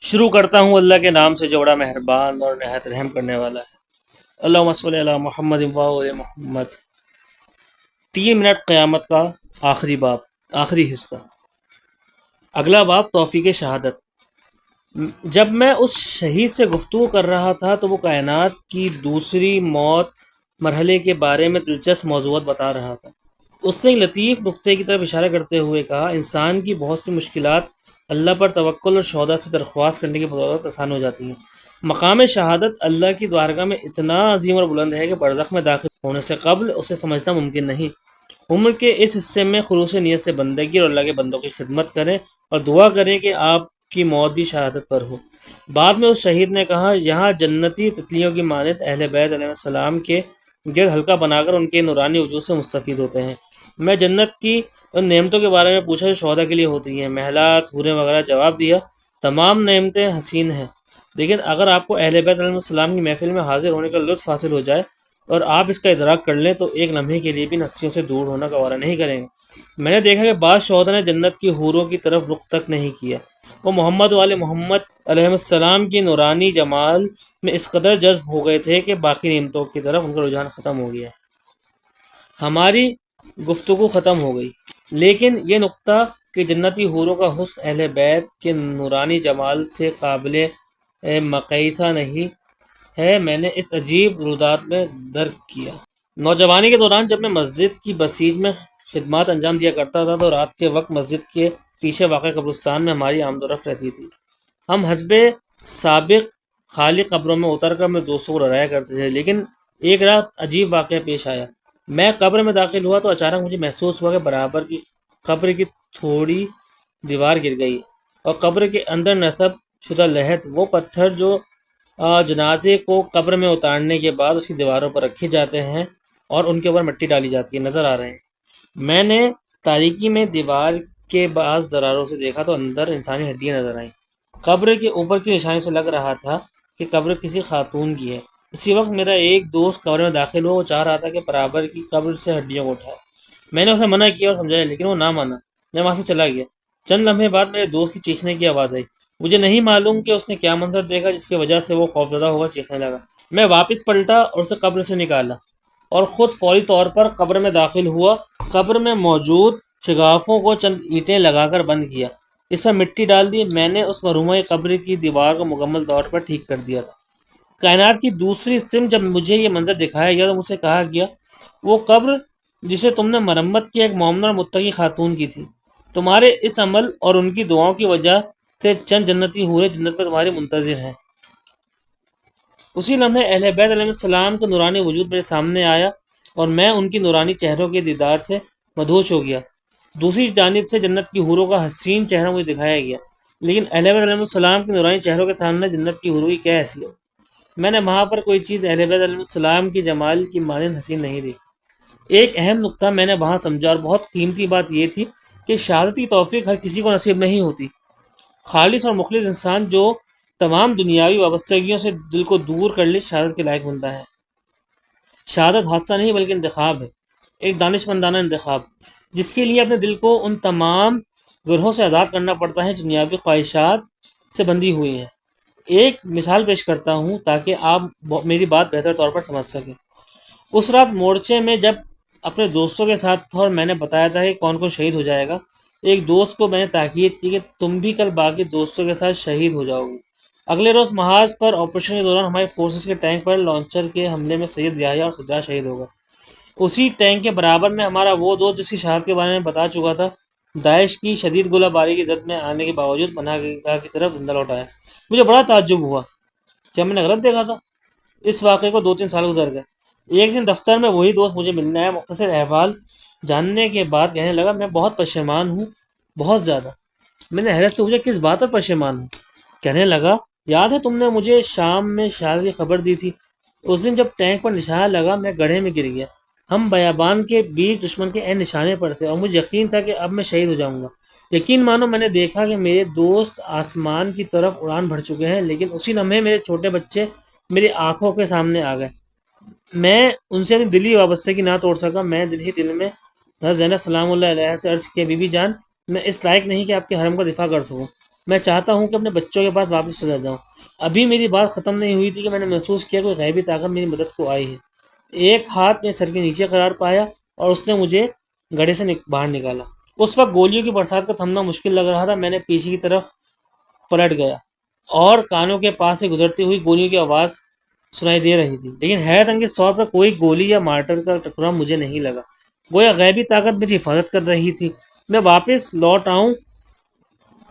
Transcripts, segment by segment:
شروع کرتا ہوں اللہ کے نام سے جو بڑا مہربان اور نہایت رحم کرنے والا ہے۔ اللہم صلی علی محمد و علی محمد۔ 3 منٹ قیامت کا آخری باب، آخری حصہ۔ اگلا باب توفیق شہادت۔ جب میں اس شہید سے گفتگو کر رہا تھا تو وہ کائنات کی دوسری موت مرحلے کے بارے میں دلچسپ موضوعات بتا رہا تھا۔ اس نے ایک لطیف نقطے کی طرف اشارہ کرتے ہوئے کہا، انسان کی بہت سی مشکلات اللہ پر توکل اور شہداء سے درخواست کرنے کی بدولت آسان ہو جاتی ہیں۔ مقام شہادت اللہ کی بارگاہ میں اتنا عظیم اور بلند ہے کہ برزخ میں داخل ہونے سے قبل اسے سمجھنا ممکن نہیں۔ عمر کے اس حصے میں خلوص نیت سے بندگی اور اللہ کے بندوں کی خدمت کریں اور دعا کریں کہ آپ کی موت بھی شہادت پر ہو۔ بعد میں اس شہید نے کہا، یہاں جنتی تتلیوں کی مانند اہل بیت علیہ السلام کے گرد حلقہ بنا کر ان کے نورانی وجود سے مستفید ہوتے ہیں۔ میں جنت کی ان نعمتوں کے بارے میں پوچھا جو شہداء کے لیے ہوتی ہیں۔ محلات، حوریں وغیرہ جواب دیا، تمام نعمتیں حسین ہیں، لیکن اگر آپ کو اہل بیت علیہ السلام کی محفل میں حاضر ہونے کا لطف حاصل ہو جائے اور آپ اس کا ادراک کر لیں تو ایک لمحے کے لیے بھی ان ہستیوں سے دور ہونا گوارا نہیں کریں گے۔ میں نے دیکھا کہ بعض شہداء نے جنت کی حوروں کی طرف رخ تک نہیں کیا۔ وہ محمد و آل محمد علیہ السلام کی نورانی جمال میں اس قدر جذب ہو گئے تھے کہ باقی نعمتوں کی طرف ان کا رجحان ختم ہو گیا۔ ہماری گفتگو ختم ہو گئی، لیکن یہ نقطہ کہ جنتی حوروں کا حسن اہل بیت کے نورانی جمال سے قابل مقایسہ نہیں ہے میں نے اس عجیب رودات میں درک کیا۔ نوجوانی کے دوران جب میں مسجد کی بسیج میں خدمات انجام دیا کرتا تھا تو رات کے وقت مسجد کے پیچھے واقع قبرستان میں ہماری آمد و رفت رہتی تھی۔ ہم حسب سابق خالی قبروں میں اتر کر اپنے دوستوں کو ڈرایا کرتے تھے، لیکن ایک رات عجیب واقعہ پیش آیا۔ میں قبر میں داخل ہوا تو اچانک مجھے محسوس ہوا کہ برابر کی قبر کی تھوڑی دیوار گر گئی اور قبر کے اندر نصب شدہ لحد، وہ پتھر جو جنازے کو قبر میں اتارنے کے بعد اس کی دیواروں پر رکھے جاتے ہیں اور ان کے اوپر مٹی ڈالی جاتی ہے، نظر آ رہے ہیں۔ میں نے تاریکی میں دیوار کے بعض دراروں سے دیکھا تو اندر انسانی ہڈیاں نظر آئیں۔ قبر کے اوپر کی نشانی سے لگ رہا تھا کہ قبر کسی خاتون کی ہے۔ اسی وقت میرا ایک دوست قبر میں داخل ہوا، وہ چاہ رہا تھا کہ برابر کی قبر سے ہڈیوں کو اٹھائے۔ میں نے اسے منع کیا اور سمجھایا، لیکن وہ نہ مانا۔ میں وہاں سے چلا گیا۔ چند لمحے بعد میرے دوست کی چیخنے کی آواز آئی۔ مجھے نہیں معلوم کہ اس نے کیا منظر دیکھا جس کی وجہ سے وہ خوفزدہ ہو کر چیخنے لگا۔ میں واپس پلٹا اور اسے قبر سے نکالا اور خود فوری طور پر قبر میں داخل ہوا۔ قبر میں موجود شگافوں کو چند اینٹیں لگا کر بند کیا، اس پر مٹی ڈال دی۔ میں نے اس مرحومہ قبر کی دیوار کو مکمل طور پر ٹھیک کر دیا تھا۔ کائنات کی دوسری سمت جب مجھے یہ منظر دکھایا گیا تو مجھ سے کہا گیا، وہ قبر جسے تم نے مرمت کی ایک مومنہ اور متقی خاتون کی تھی۔ تمہارے اس عمل اور ان کی دعاؤں کی وجہ سے چند جنتی حوریں جنت میں تمہاری منتظر ہیں۔ اسی لمحے اہل بیت علیہ السلام کا نورانی وجود میرے سامنے آیا اور میں ان کی نورانی چہروں کے دیدار سے مدہوش ہو گیا۔ دوسری جانب سے جنت کی حوروں کا حسین چہرہ مجھے دکھایا گیا، لیکن اہل بیت علیہ السلام کے نورانی چہروں کے سامنے جنت کی حوروں کی کیا حیثیت؟ میں نے وہاں پر کوئی چیز اہل بیت علیہ السلام کی جمال کی مانند حسین نہیں دی۔ ایک اہم نقطہ میں نے وہاں سمجھا اور بہت قیمتی بات یہ تھی کہ شہادت کی توفیق ہر کسی کو نصیب نہیں ہوتی۔ خالص اور مخلص انسان جو تمام دنیاوی وابستگیوں سے دل کو دور کر لے شہادت کے لائق بنتا ہے۔ شہادت حادثہ نہیں بلکہ انتخاب ہے، ایک دانشمندانہ انتخاب، جس کے لیے اپنے دل کو ان تمام گرہوں سے آزاد کرنا پڑتا ہے جو دنیاوی خواہشات سے بندھی ہوئی ہیں۔ ایک مثال پیش کرتا ہوں تاکہ آپ میری بات بہتر طور پر سمجھ سکیں۔ اس رات مورچے میں جب اپنے دوستوں کے ساتھ تھا اور میں نے بتایا تھا کہ کون کون شہید ہو جائے گا، ایک دوست کو میں نے تاکید کی کہ تم بھی کل باقی دوستوں کے ساتھ شہید ہو جاؤ گے۔ اگلے روز محاذ پر آپریشن کے دوران ہماری فورسز کے ٹینک پر لانچر کے حملے میں سید یحییٰ اور سجاد شہید ہوگا۔ اسی ٹینک کے برابر میں ہمارا وہ دوست جس کی شہادت کے بارے میں بتا چکا تھا، داعش کی شدید گولہ باری کی زد میں آنے کے باوجود پناہ گاہ کی طرف زندہ لوٹ آیا۔ مجھے بڑا تعجب ہوا، کیا میں نے غلط دیکھا تھا؟ اس واقعے کو 2-3 سال گزر گئے۔ ایک دن دفتر میں وہی دوست مجھے ملنے آیا۔ مختصر احوال جاننے کے بعد کہنے لگا، میں بہت پشیمان ہوں، بہت زیادہ۔ میں نے حیرت سے پوچھا، کس بات پر پشیمان ہوں؟ کہنے لگا، یاد ہے تم نے مجھے شام میں شہادت کی خبر دی تھی؟ اس دن جب ٹینک پر نشانہ لگا میں گڑھے میں گر گیا۔ ہم بیابان کے بیچ دشمن کے عین نشانے پر تھے اور مجھے یقین تھا کہ اب میں شہید ہو جاؤں گا۔ یقین مانو میں نے دیکھا کہ میرے دوست آسمان کی طرف اڑان بھر چکے ہیں، لیکن اسی لمحے میرے چھوٹے بچے میری آنکھوں کے سامنے آ گئے۔ میں ان سے اپنی دلی وابستگی نہ توڑ سکا۔ میں دل ہی دل میں حضرت زینب سلام اللہ علیہ سے عرض کیا، بی بی جان، میں اس لائق نہیں کہ آپ کے حرم کا دفاع کر سکوں۔ میں چاہتا ہوں کہ اپنے بچوں کے پاس واپس چلا جاؤں۔ ابھی میری بات ختم نہیں ہوئی تھی کہ میں نے محسوس کیا کوئی غیبی طاقت میری مدد کو آئی ہے۔ ایک ہاتھ میں سر کے نیچے قرار پایا اور اس نے مجھے گڑھے سے باہر نکالا۔ اس وقت گولیوں کی برسات کا تھمنا مشکل لگ رہا تھا۔ میں نے پیچھے کی طرف پلٹ گیا اور کانوں کے پاس سے گزرتی ہوئی گولیوں کی آواز سنائی دے رہی تھی، لیکن حیرت انگیز طور پر کوئی گولی یا مارٹر کا ٹکڑا مجھے نہیں لگا۔ گویا غیبی طاقت میری حفاظت کر رہی تھی۔ میں واپس لوٹ آؤں،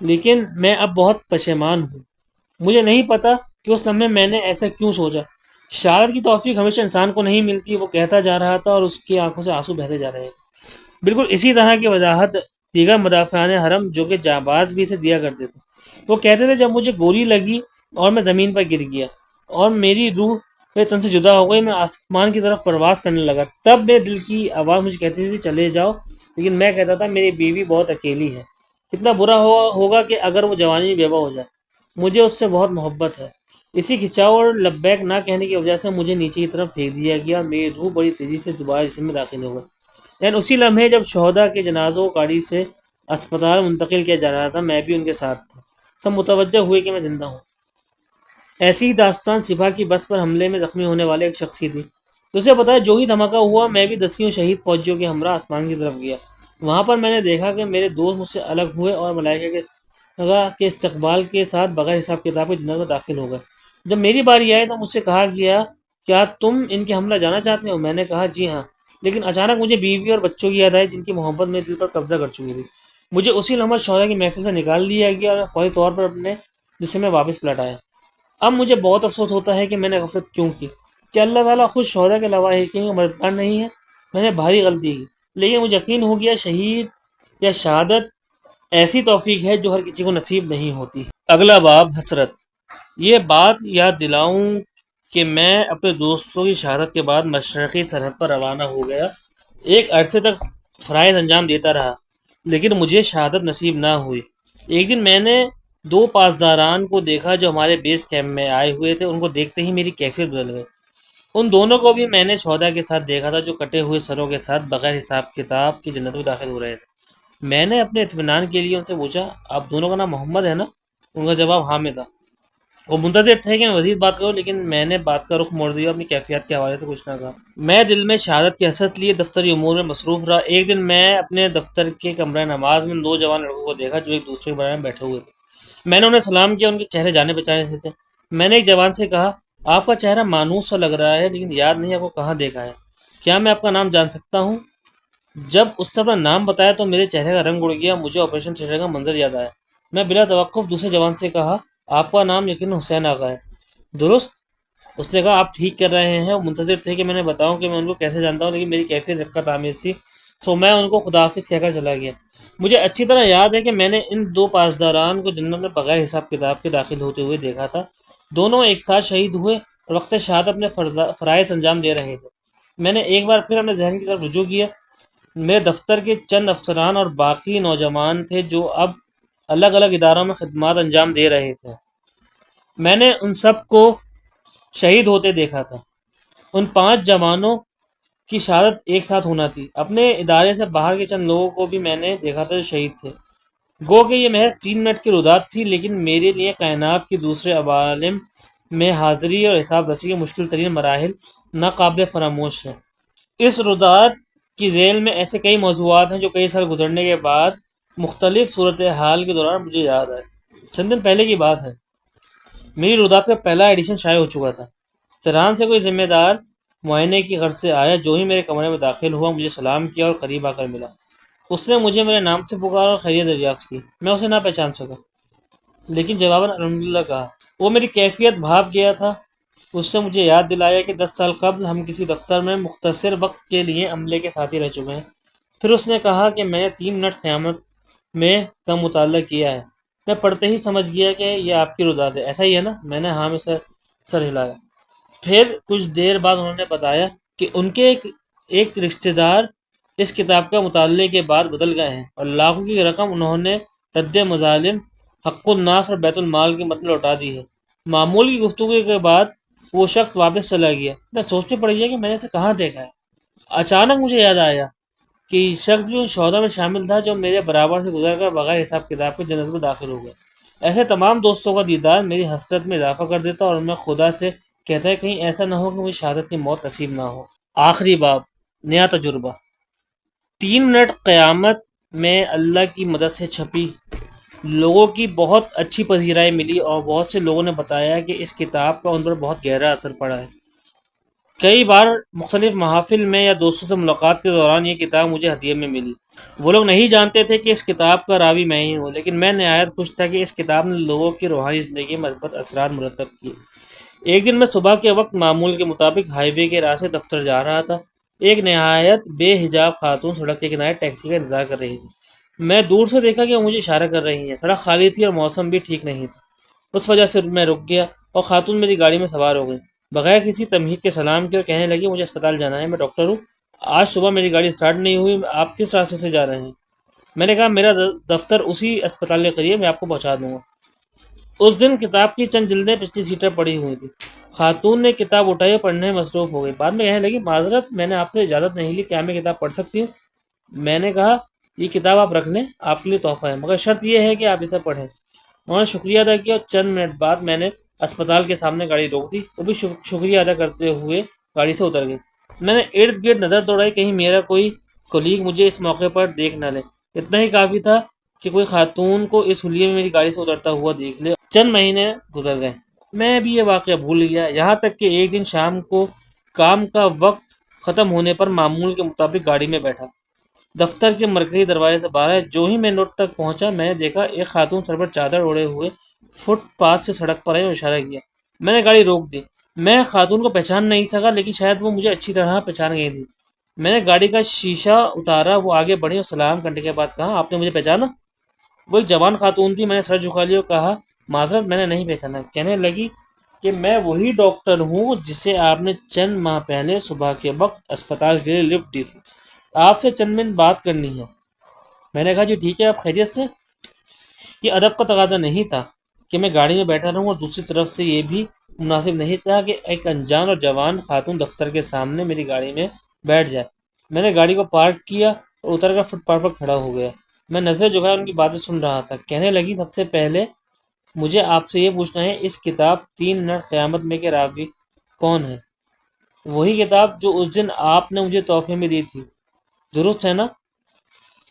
لیکن میں اب بہت پشیمان ہوں۔ مجھے نہیں پتا کہ اس لمحے میں نے ایسا کیوں سوچا۔ شہادت کی توفیق ہمیشہ انسان کو نہیں ملتی، وہ کہتا جا رہا تھا اور اس کی آنکھوں سے آنسو بہتے جا رہے تھے۔ بالکل اسی طرح کی وضاحت دیگر مدافعان حرم جو کہ جانباز بھی تھے دیا کرتے تھے۔ وہ کہتے تھے جب مجھے گولی لگی اور میں زمین پر گر گیا اور میری روح میرے تن سے جدا ہو گئی، میں آسمان کی طرف پرواز کرنے لگا، تب میرے دل کی آواز مجھے کہتی تھی چلے جاؤ، لیکن میں کہتا تھا میری بیوی بہت اکیلی ہے، کتنا برا ہوگا کہ اگر وہ جوانی میں بیوہ ہو جائے، مجھے اس سے بہت محبت ہے۔ اسی کھچاؤ اور لبیک نہ کہنے کی وجہ سے مجھے نیچے کی طرف پھینک دیا گیا۔ میری روح بڑی تیزی سے دوبارہ جسم میں داخل ہو گئی۔ یعنی اسی لمحے جب شہداء کے جنازوں کو گاڑی سے اسپتال منتقل کیا جا رہا تھا، میں بھی ان کے ساتھ تھا۔ سب متوجہ ہوئے کہ میں زندہ ہوں۔ ایسی ہی داستان سپاہ کی بس پر حملے میں زخمی ہونے والے ایک شخص کی تھی۔ دوسرے بتایا جو ہی دھماکہ ہوا میں بھی دسیوں شہید فوجیوں کے ہمراہ آسمان کی طرف گیا۔ وہاں پر میں نے دیکھا کہ میرے دوست مجھ سے الگ ہوئے اور ملائکہ کے استقبال کے ساتھ بغیر حساب کتاب کے جنت میں داخل ہو گئے۔ جب میری باری آئی تو مجھ سے کہا گیا کیا تم ان کے حملہ جانا چاہتے ہو؟ میں نے کہا جی ہاں، لیکن اچانک مجھے بیوی اور بچوں کی یاد آئی جن کی محبت میرے دل پر قبضہ کر چکی تھی۔ مجھے اسی لمحہ شہداء کی محفل سے نکال دیا گیا اور میں فوری طور پر اپنے جسم میں واپس پلٹ آیا۔ اب مجھے بہت افسوس ہوتا ہے کہ میں نے غفلت کیوں کی، کہ اللہ تعالیٰ خود شہداء کے لواحقین کا مددگار نہیں ہے۔ میں نے بھاری غلطی کی، لیکن مجھے یقین ہو گیا شہید یا شہادت ایسی توفیق ہے جو ہر کسی کو نصیب نہیں ہوتی۔ اگلا باب حسرت۔ یہ بات یاد دلاؤں کہ میں اپنے دوستوں کی شہادت کے بعد مشرقی سرحد پر روانہ ہو گیا۔ ایک عرصے تک فرائض انجام دیتا رہا، لیکن مجھے شہادت نصیب نہ ہوئی۔ ایک دن میں نے دو پاسداران کو دیکھا جو ہمارے بیس کیمپ میں آئے ہوئے تھے۔ ان کو دیکھتے ہی میری کیفیت بدل گئی۔ ان دونوں کو بھی میں نے شہداء کے ساتھ دیکھا تھا جو کٹے ہوئے سروں کے ساتھ بغیر حساب کتاب کی جنت میں داخل ہو رہے تھے۔ میں نے اپنے اطمینان کے لیے ان سے پوچھا آپ دونوں کا نام محمد ہے نا؟ ان کا جواب ہاں میں تھا۔ وہ منتظر تھے کہ میں مزید بات کروں، لیکن میں نے بات کا رخ موڑ دیا، اپنی کیفیت کے حوالے سے کچھ نہ کہا۔ میں دل میں شہادت کی حسرت لیے دفتری امور میں مصروف رہا۔ ایک دن میں اپنے دفتر کے کمرہ نماز میں دو جوان لڑکوں کو دیکھا جو ایک دوسرے کے بارے میں بیٹھے ہوئے تھے۔ میں نے انہیں سلام کیا، ان کے چہرے جانے پہچانے سے تھے۔ میں نے ایک جوان سے کہا آپ کا چہرہ مانوس سا لگ رہا ہے، لیکن یاد نہیں آپ کو کہاں دیکھا ہے، کیا میں آپ کا نام جان سکتا ہوں؟ جب اس نے اپنا نام بتایا تو میرے چہرے کا رنگ اڑ گیا، مجھے آپریشن تھیٹر کا منظر یاد آیا۔ میں بلا توقف دوسرے جوان سے کہا آپ کا نام یقیناً حسین آغا ہے، درست؟ اس نے کہا آپ ٹھیک کر رہے ہیں۔ وہ منتظر تھے کہ میں نے بتاؤں کہ میں ان کو کیسے جانتا ہوں، لیکن میری کیفیت رقت آمیز تھی، سو میں ان کو خداحافظ کہہ کر چلا گیا۔ مجھے اچھی طرح یاد ہے کہ میں نے ان دو پاسداران کو جنت میں بغیر حساب کتاب کے داخل ہوتے ہوئے دیکھا تھا۔ دونوں ایک ساتھ شہید ہوئے اور وقت شہادت اپنے فرائض انجام دے رہے تھے۔ میں نے ایک بار پھر اپنے ذہن کی طرف رجوع کیا۔ میرے دفتر کے چند افسران اور باقی نوجوان تھے جو اب الگ الگ اداروں میں خدمات انجام دے رہے تھے۔ میں نے ان سب کو شہید ہوتے دیکھا تھا۔ ان 5 جوانوں کی شہادت ایک ساتھ ہونا تھی۔ اپنے ادارے سے باہر کے چند لوگوں کو بھی میں نے دیکھا تھا جو شہید تھے۔ گو کہ یہ محض 3 منٹ کی رودات تھی، لیکن میرے لیے کائنات کی دوسرے عوالم میں حاضری اور حساب رسی کے مشکل ترین مراحل ناقابل فراموش ہیں۔ اس رودات کی ذیل میں ایسے کئی موضوعات ہیں جو کئی سال گزرنے کے بعد مختلف صورتحال کے دوران مجھے یاد آئے۔ چند دن پہلے کی بات ہے، میری رودات کا پہلا ایڈیشن شائع ہو چکا تھا۔ تہران سے کوئی ذمہ دار معائنے کی غرض سے آیا، جو ہی میرے کمرے میں داخل ہوا مجھے سلام کیا اور قریب آ کر ملا۔ اس نے مجھے میرے نام سے پکارا اور خیریت دریافت کی۔ میں اسے نہ پہچان سکا، لیکن جواباً الحمدللہ کہا۔ وہ میری کیفیت بھاپ گیا تھا۔ اس نے مجھے یاد دلایا کہ 10 سال قبل ہم کسی دفتر میں مختصر وقت کے لیے عملے کے ساتھی رہ چکے ہیں۔ پھر اس نے کہا کہ میں نے 3 منٹ قیامت میں کا مطالعہ کیا ہے۔ میں پڑھتے ہی سمجھ گیا کہ یہ آپ کی رودات ہے، ایسا ہی ہے نا؟ میں نے ہاں میں سر ہلایا۔ پھر کچھ دیر بعد انہوں نے بتایا کہ ان کے ایک رشتہ دار اس کتاب کا مطالعے کے بعد بدل گئے ہیں اور لاکھوں کی رقم انہوں نے رد مظالم، حق الناس اور بیت المال کے مد میں لوٹا دی ہے۔ معمول کی گفتگو کے بعد وہ شخص واپس چلا گیا۔ میں سوچنے پڑ گیا کہ میں نے اسے کہاں دیکھا ہے۔ اچانک مجھے یاد آیا کہ یہ شخص بھی ان شہداء میں شامل تھا جو میرے برابر سے گزر کر بغیر حساب کتاب کے جنت میں داخل ہو گئے۔ ایسے تمام دوستوں کا دیدار میری حسرت میں اضافہ کر دیتا اور میں خدا سے کہتا ہے کہیں ایسا نہ ہو کہ مجھے شہادت کی موت نصیب نہ ہو۔ آخری باب، نیا تجربہ۔ 3 منٹ قیامت میں اللہ کی مدد سے چھپی لوگوں کی بہت اچھی پذیرائی ملی اور بہت سے لوگوں نے بتایا کہ اس کتاب کا ان پر بہت گہرا اثر پڑا ہے۔ کئی بار مختلف محافل میں یا دوستوں سے ملاقات کے دوران یہ کتاب مجھے ہدیے میں ملی۔ وہ لوگ نہیں جانتے تھے کہ اس کتاب کا راوی میں ہی ہوں، لیکن میں نہایت خوش تھا کہ اس کتاب نے لوگوں کی روحانی زندگی میں مثبت اثرات مرتب کیے۔ ایک دن میں صبح کے وقت معمول کے مطابق ہائی وے کے راستے دفتر جا رہا تھا۔ ایک نہایت بے حجاب خاتون سڑک کے کنارے ٹیکسی کا انتظار کر رہی تھی۔ میں دور سے دیکھا کہ وہ مجھے اشارہ کر رہی ہے۔ سڑک خالی تھی اور موسم بھی ٹھیک نہیں تھا۔ اس وجہ سے میں رک گیا اور خاتون میری گاڑی میں سوار ہو گئی۔ بغیر کسی تمہید کے سلام کیا اور کہنے لگی مجھے اسپتال جانا ہے، میں ڈاکٹر ہوں۔ آج صبح میری گاڑی اسٹارٹ نہیں ہوئی، آپ کس راستے سے جا رہے ہیں؟ میں نے کہا میرا دفتر اسی اسپتال کے قریب، میں آپ کو پہنچا دوں گا۔ اس دن کتاب کی چند جلدیں پچھلی سیٹ پر پڑی ہوئی تھی۔ خاتون نے کتاب اٹھائی اور پڑھنے میں مصروف ہو گئی۔ بعد میں کہنے لگی معذرت، میں نے آپ سے اجازت نہیں لی، کیا میں کتاب پڑھ سکتی ہوں؟ میں نے کہا یہ کتاب آپ رکھ لیں، آپ کے لیے تحفہ ہے، مگر شرط یہ ہے کہ آپ اسے پڑھیں۔ انہوں نے شکریہ ادا کیا اور چند منٹ بعد میں نے اسپتال کے سامنے گاڑی روک دی۔ وہ بھی شکریہ ادا کرتے ہوئے گاڑی سے اتر گئی۔ میں نے ارد گرد نظر دوڑائی، کہیں میرا کوئی کولیگ مجھے اس موقع پر دیکھ نہ لے۔ اتنا ہی کافی تھا کہ کوئی خاتون کو اس حلیے میں میری گاڑی سے اترتا ہوا دیکھ لے۔ چند مہینے گزر گئے، میں بھی یہ واقعہ بھول گیا، یہاں تک کہ ایک دن شام کو کام کا وقت ختم ہونے پر معمول کے مطابق گاڑی میں بیٹھا دفتر کے مرکزی دروازے سے باہر ہے۔ جو ہی میں نوٹ تک پہنچا میں نے دیکھا ایک خاتون سر پر چادر اوڑھے ہوئے فٹ پاتھ سے سڑک پر آئی اور اشارہ کیا۔ میں نے گاڑی روک دی۔ میں خاتون کو پہچان نہیں سکا، لیکن شاید وہ مجھے اچھی طرح پہچان گئی تھی۔ میں نے گاڑی کا شیشہ اتارا، وہ آگے بڑھی اور سلام کرنے کے بعد کہا آپ نے مجھے پہچانا؟ وہ ایک جوان خاتون تھی۔ میں نے سر جھکا لیا اور کہا معذرت، میں نے نہیں پہچانا۔ کہنے لگی کہ میں وہی ڈاکٹر ہوں جسے آپ نے چند ماہ پہلے صبح کے وقت اسپتال کے لیے لفٹ دی تھی، آپ سے چند منٹ بات کرنی ہے۔ میں نے کہا جی ٹھیک ہے، آپ خیریت سے؟ یہ ادب کا تقاضا نہیں تھا کہ میں گاڑی میں بیٹھا رہوں، اور دوسری طرف سے یہ بھی مناسب نہیں تھا کہ ایک انجان اور جوان خاتون دفتر کے سامنے میری گاڑی میں بیٹھ جائے۔ میں نے گاڑی کو پارک کیا اور اتر کر فٹ پاتھ پر کھڑا ہو گیا۔ میں نظر جھکائے ان کی باتیں سن رہا تھا۔ کہنے لگی سب سے پہلے مجھے آپ سے یہ پوچھنا ہے اس کتاب 3 منٹ قیامت میں کے راوی کون ہے؟ وہی کتاب جو اس دن آپ نے مجھے تحفے میں دی تھی، درست ہے نا؟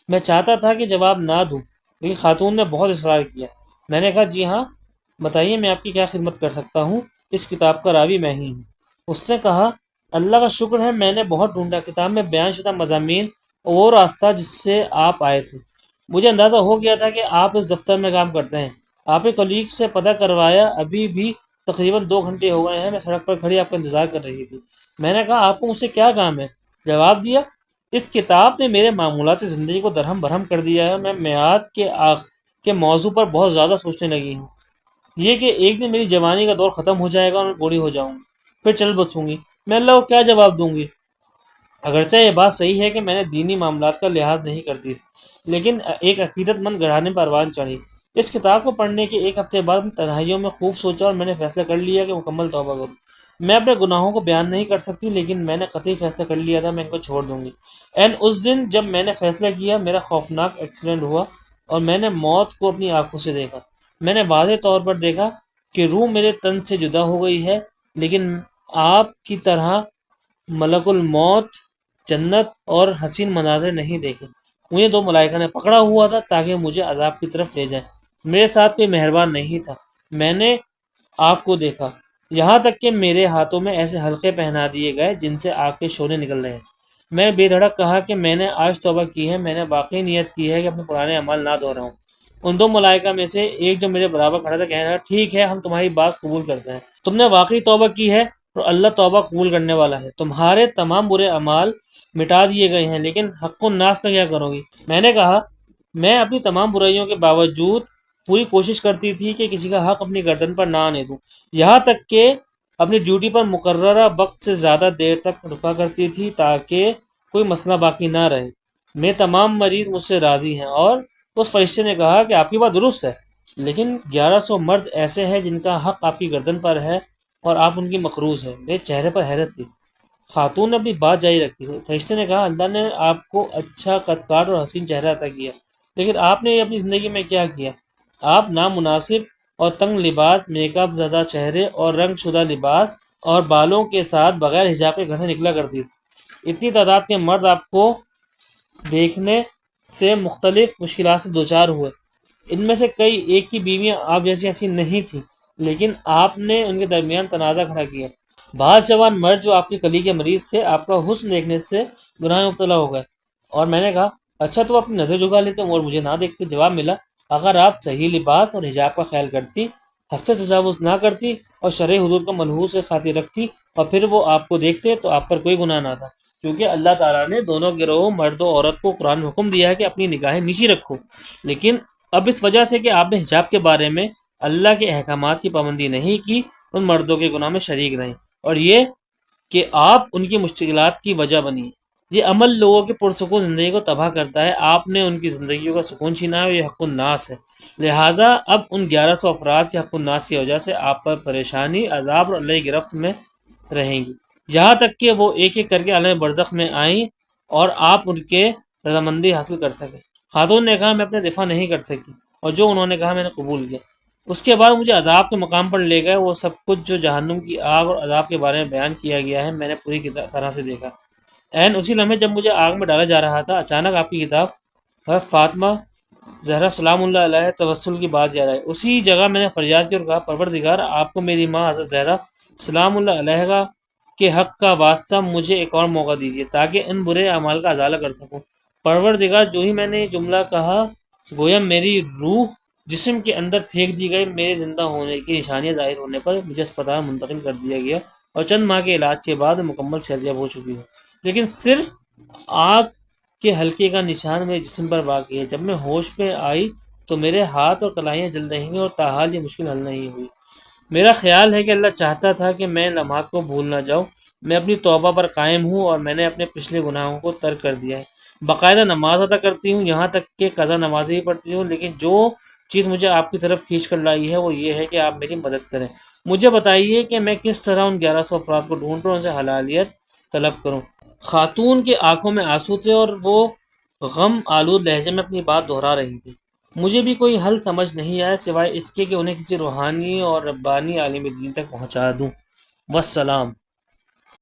میں چاہتا تھا کہ جواب نہ دوں، لیکن خاتون نے بہت اصرار کیا۔ میں نے کہا جی ہاں، بتائیے میں آپ کی کیا خدمت کر سکتا ہوں؟ اس کتاب کا راوی میں ہی ہوں۔ اس نے کہا اللہ کا شکر ہے، میں نے بہت ڈھونڈا، کتاب میں بیان شدہ مضامین اور وہ راستہ جس سے آپ آئے تھے۔ مجھے اندازہ ہو گیا تھا کہ آپ اس دفتر میں کام کرتے ہیں۔ آپ کے کولیگ سے پتہ کروایا، ابھی بھی تقریباً 2 گھنٹے ہو گئے ہیں، میں سڑک پر کھڑی آپ کا انتظار کر رہی تھی۔ میں نے کہا آپ کو مجھ سے کیا کام ہے؟ جواب دیا اس کتاب نے میرے معمولات زندگی کو درہم برہم کر دیا ہے۔ میں میعاد کے موضوع پر بہت زیادہ سوچنے لگی ہوں، یہ کہ ایک دن میری جوانی کا دور ختم ہو جائے گا اور میں بوڑھی ہو جاؤں گی، پھر چل بسوں گی، میں اللہ کو کیا جواب دوں گی؟ اگرچہ یہ بات صحیح ہے کہ میں نے دینی معاملات کا لحاظ نہیں کرتی تھی، لیکن ایک عقیدت مند گھرانے پر پروان چڑھی۔ اس کتاب کو پڑھنے کے ایک ہفتے بعد تنہائیوں میں خوب سوچا اور میں نے فیصلہ کر لیا کہ مکمل توبہ کروں۔ میں اپنے گناہوں کو بیان نہیں کر سکتی، لیکن میں نے قطعی فیصلہ کر لیا تھا میں ان کو چھوڑ دوں گی۔ اس دن جب میں نے فیصلہ کیا، میرا خوفناک ایکسیڈنٹ ہوا اور میں نے موت کو اپنی آنکھوں سے دیکھا۔ میں نے واضح طور پر دیکھا کہ روح میرے تن سے جدا ہو گئی ہے، لیکن آپ کی طرح ملک الموت، جنت اور حسین مناظر نہیں دیکھے۔ مجھے 2 ملائکہ نے پکڑا ہوا تھا تاکہ مجھے عذاب کی طرف لے جائیں۔ میرے ساتھ کوئی مہربان نہیں تھا۔ میں نے آگ کو دیکھا، یہاں تک کہ میرے ہاتھوں میں ایسے حلقے پہنا دیے گئے جن سے آگ کے شعلے نکل رہے ہیں۔ میں بے دھڑک کہا کہ میں نے آج توبہ کی ہے، میں نے واقعی نیت کی ہے کہ اپنے پرانے اعمال نہ دہراؤں۔ ان 2 ملائکہ میں سے ایک جو میرے برابر کھڑا تھا کہنے لگا ٹھیک ہے، ہم تمہاری بات قبول کرتے ہیں، تم نے واقعی توبہ کی ہے اور اللہ توبہ قبول کرنے والا ہے۔ تمہارے تمام برے اعمال مٹا دیے گئے ہیں، لیکن حق الناس کا کیا کرو گی؟ میں نے کہا میں اپنی تمام برائیوں کے باوجود پوری کوشش کرتی تھی کہ کسی کا حق اپنی گردن پر نہ آنے دوں، یہاں تک کہ اپنی ڈیوٹی پر مقررہ وقت سے زیادہ دیر تک رکا کرتی تھی تاکہ کوئی مسئلہ باقی نہ رہے۔ میرے تمام مریض مجھ سے راضی ہیں۔ اور اس فرشتے نے کہا کہ آپ کی بات درست ہے، لیکن 1100 مرد ایسے ہیں جن کا حق آپ کی گردن پر ہے اور آپ ان کی مقروض ہے۔ میرے چہرے پر حیرت تھی۔ خاتون نے اپنی بات جاری رکھی۔ فرشتے نے کہا اللہ نے آپ کو اچھا قد کاٹ اور حسین چہرہ عطا کیا، لیکن آپ نے اپنی زندگی میں کیا کیا؟ آپ نامناسب اور تنگ لباس، میک اپ زدہ چہرے اور رنگ شدہ لباس اور بالوں کے ساتھ بغیر حجاب کے گھر سے نکلا کرتی تھی۔ اتنی تعداد کے مرد آپ کو دیکھنے سے مختلف مشکلات سے دوچار ہوئے۔ ان میں سے کئی ایک کی بیویاں آپ جیسی ایسی نہیں تھیں، لیکن آپ نے ان کے درمیان تنازع کھڑا کیا۔ بعض جوان مرد جو آپ کی کلی کے مریض تھے آپ کا حسن دیکھنے سے گناہ میں مبتلا ہو گئے، اور میں نے کہا اچھا تو اپنی نظر جھکا لیتے اور مجھے نہ دیکھتے۔ جواب ملا اگر آپ صحیح لباس اور حجاب کا خیال کرتی، حد سے تجاوز نہ کرتی اور شرع حدود کو ملحوظ سے خاطر رکھتی اور پھر وہ آپ کو دیکھتے تو آپ پر کوئی گناہ نہ تھا، کیونکہ اللہ تعالیٰ نے دونوں گروہ مرد و عورت کو قرآن میں حکم دیا ہے کہ اپنی نگاہیں نیچی رکھو، لیکن اب اس وجہ سے کہ آپ نے حجاب کے بارے میں اللہ کے احکامات کی پابندی نہیں کی، ان مردوں کے گناہ میں شریک رہیں، اور یہ کہ آپ ان کی مشکلات کی وجہ بنی۔ یہ عمل لوگوں کی پرسکون زندگی کو تباہ کرتا ہے، آپ نے ان کی زندگیوں کا سکون چھینا ہے اور یہ حق الناس ہے، لہٰذا اب ان 1100 افراد کے حق الناس کی وجہ سے آپ پر پریشانی، عذاب اور اللہ کی گرفت میں رہیں گی، یہاں تک کہ وہ ایک ایک کر کے عالم برزخ میں آئیں اور آپ ان کے رضامندی حاصل کر سکیں۔ خاتون نے کہا میں اپنے دفاع نہیں کر سکی، اور جو انہوں نے کہا میں نے قبول کیا۔ اس کے بعد مجھے عذاب کے مقام پر لے گئے، وہ سب کچھ جو جہنم کی آگ اور عذاب کے بارے میں بیان کیا گیا ہے میں نے پوری طرح سے دیکھا۔ عین اسی لمحے جب مجھے آگ میں ڈالا جا رہا تھا، اچانک آپ کی کتاب حضرت فاطمہ زہرا سلام اللہ علیہ توسل کی بات یاد آئی۔ اسی جگہ میں نے فریاد کی اور کہا پروردگار آپ کو میری ماں حضرت زہرا سلام اللہ علیہ کے حق کا واسطہ مجھے ایک اور موقع دیجیے تاکہ ان برے اعمال کا ازالہ کر سکوں۔ پروردگار جو ہی میں نے یہ جملہ کہا گویا میری روح جسم کے اندر پھینک دی گئی، میرے زندہ ہونے کی نشانیاں ظاہر ہونے پر مجھے اسپتال منتقل کر دیا گیا اور چند ماہ کے علاج کے بعد مکمل صحتیاب ہو چکی ہوں، لیکن صرف آگ کے حلقے کا نشان میرے جسم پر باقی ہے۔ جب میں ہوش پہ آئی تو میرے ہاتھ اور کلائیاں جل رہی ہیں اور تاحال یہ مشکل حل نہیں ہوئی۔ میرا خیال ہے کہ اللہ چاہتا تھا کہ میں لمحات کو بھول نہ جاؤں۔ میں اپنی توبہ پر قائم ہوں اور میں نے اپنے پچھلے گناہوں کو ترک کر دیا ہے، باقاعدہ نماز ادا کرتی ہوں، یہاں تک کہ قضا نمازیں بھی پڑھتی ہوں، لیکن جو چیز مجھے آپ کی طرف کھینچ کر لائی ہے وہ یہ ہے کہ آپ میری مدد کریں۔ مجھے بتائیے کہ میں کس طرح ان 1100 افراد کو ڈھونڈ کر ان سے حلالیت طلب کروں۔ خاتون کے آنکھوں میں آنسو تھے اور وہ غم آلود لہجے میں اپنی بات دہرا رہی تھی۔ مجھے بھی کوئی حل سمجھ نہیں آیا سوائے اس کے کہ انہیں کسی روحانی اور ربانی عالم دین تک پہنچا دوں۔ والسلام۔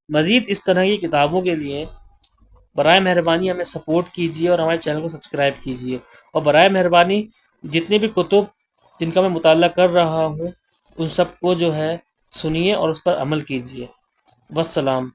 مزید اس طرح کی کتابوں کے لیے برائے مہربانی ہمیں سپورٹ کیجیے اور ہمارے چینل کو سبسکرائب کیجیے، اور برائے مہربانی جتنے بھی کتب جن کا میں مطالعہ کر رہا ہوں ان سب کو جو ہے سنیے اور اس پر عمل کیجیے۔ والسلام۔